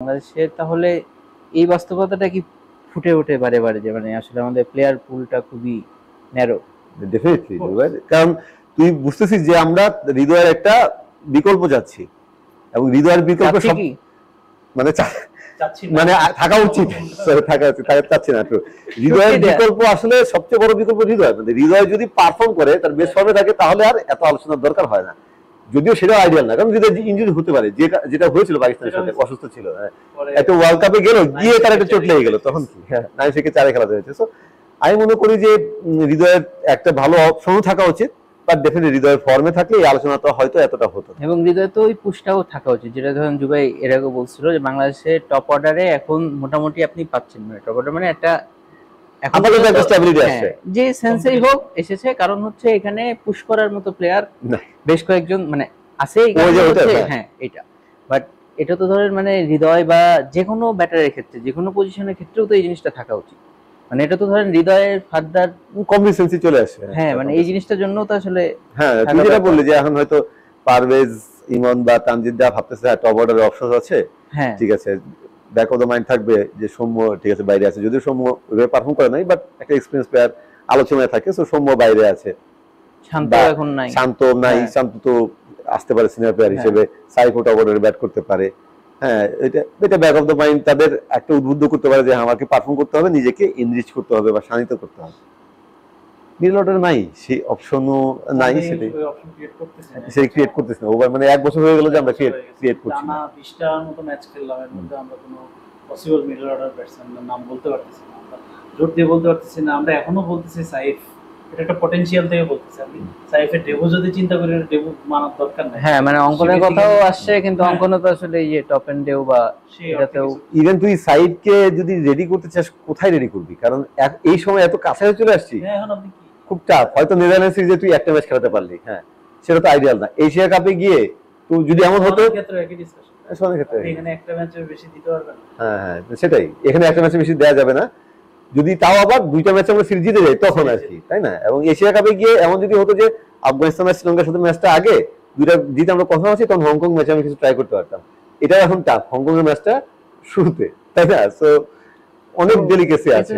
বাংলাদেশের তাহলে এই বাস্তবতাটা কি ফুটে ওঠে বারে বারে যে মানে আসলে আমাদের প্লেয়ার পুলটা খুবই ন্যারো? ডেফিনেটলি, কারণ তুই বুঝতেছিস যে আমরা হৃদয়ের একটা বিকল্প যাচ্ছি, এবং হৃদয়ের বিকল্প সব মানে মানে থাকা উচিত, চাচ্ছি না। হৃদয়ের বিকল্প আসলে সবচেয়ে বড় বিকল্প হৃদয়। মানে হৃদয় যদি পারফর্ম করে, তার বেস্ট ফর্মে থাকে, তাহলে আর এত আলোচনার দরকার হয় না। যদিও সেটা আইডিয়াল না, কারণ হৃদয় ইনজুরি হতে পারে, যেটা হয়েছিল পাকিস্তানের সাথে, অসুস্থ ছিল, একটা ওয়ার্ল্ড কাপে গেল, গিয়ে তার একটা চোট লেগে গেল, তখন কি নাইম শেখকে 4 খেলাতে হয়েছে। সো আমি মনে করি যে হৃদয়ের একটা ভালো অপশনও থাকা উচিত, বাট ডেফিনেটলি হৃদয়ের ফর্মে থাকলে এই আলোচনাটা হয়তো এতটা হতো। এবং হৃদয় তো ওই পুশটাও থাকা উচিত, যেটা ধরেন জুবাই এর আগে বলছিল যে বাংলাদেশের টপ অর্ডারে এখন মোটামুটি আপনি পাচ্ছেন, মানে টপ অর্ডার মানে একটা যে সেন্সেই হোক এসেছে, কারণ হচ্ছে এখানে পুশ করার মতো প্লেয়ার বেশ কয়েকজন মানে আছে। হ্যাঁ এটা, বাট এটা তো ধরেন মানে হৃদয় বা যে কোনো ব্যাটারের ক্ষেত্রে, যে কোনো পজিশনের ক্ষেত্রেও তো এই জিনিসটা থাকা উচিত। মানে এটা তো ধরেন হৃদয়ের ফার্দার কনসিস্টেন্সি চলে আসে। হ্যাঁ, মানে এই জিনিসটার জন্য তো আসলে হ্যাঁ, তুমি যেটা বললে যে এখন হয়তো পারভেজ, ইমন বা তানজিদ দা ভাবতেছে টপ অর্ডারের অপশন আছে, হ্যাঁ ঠিক আছে, ব্যাক অফ দ্য মাইন্ড থাকবে যে সৌম্য ঠিক আছে বাইরে আছে, যদিও সৌম্য ওইভাবে পারফর্ম করে নাই, বাট একটা এক্সপেরিয়েন্স প্লেয়ার আলোচনায় থাকে, সো সৌম্য বাইরে আছে, শান্ত এখন নাই, শান্ত তো আসতে পারে সিনিয়র প্লেয়ার হিসেবে, সাইফো টপ অর্ডারে ব্যাট করতে পারে। হ্যাঁ, এটা ব্যাক অফ দ্য মাইন্ড তাদের একটা উদ্বুদ্ধ করতে পারে যে আমাকে পারফর্ম করতে হবে, নিজেকে এনরিচ করতে হবে বা শানিত করতে হবে। মিডল অর্ডার নাই, সেই অপশনও নাই, সেটাই ক্রিয়েট করতেছে না। ওভার মানে 1 বছর হয়ে গেল যে আমরা ক্রিয়েট করছি না। 20টার মতো ম্যাচ খেললাম, এর মধ্যে আমরা কোনো পসিবল মিডল অর্ডার ব্যাটসম্যানের নাম বলতে পারতেছি না, আমরা জোর দিয়ে বলতে পারতেছি না। আমরা এখনো বলতেছি সাইফ, এটা একটা পটেনশিয়াল থেকে বলতেছি। আমি সাইফের ডেবু যদি চিন্তা করি, ডেবু মানার দরকার নাই। হ্যাঁ, মানে অঙ্কনের কথাও আসছে, কিন্তু অঙ্কন তো আসলে এই যে টপ এন্ড ডেউ বা এটাতেও ইভেন তুই সাইডকে যদি রেডি করতে চাস, কোথায় রেডি করবি? কারণ এই সময় এত কাছে চলে আসছি, এখন আপনি কি খুব টাফ। হয়তো নেদারল্যান্ডস সিরিজে তুই একটা ম্যাচ খেলাতে পারলি, হ্যাঁ সেটা তো আইডিয়াল না। এশিয়া কাপে গিয়ে তুই যদি এমন হতো, ক্ষেত্রে একই ডিসকাশন, এখানে একটা ম্যাচে বেশি দিতে পারবে না। হ্যাঁ সেটাই, এখানে একটা ম্যাচে বেশি দেওয়া যাবে না, যদি তাও আবার 2টা ম্যাচে আমরা সিরিজ জিতে যাই তখন আর কি, তাই না? এবং এশিয়া কাপে গিয়ে এমন যদি হতো যে আফগানিস্তান আর শ্রীলঙ্কার সাথে ম্যাচটা আগে 2টা জিতে আমরা কনফার্ম আছি, তখন হংকং ম্যাচে আমি কিছু ট্রাই করতে পারতাম। এটা এখন টাফ, হংকং এর ম্যাচটা শুরুতে, তাই না? সো অনেক ডেলিকেসি আছে।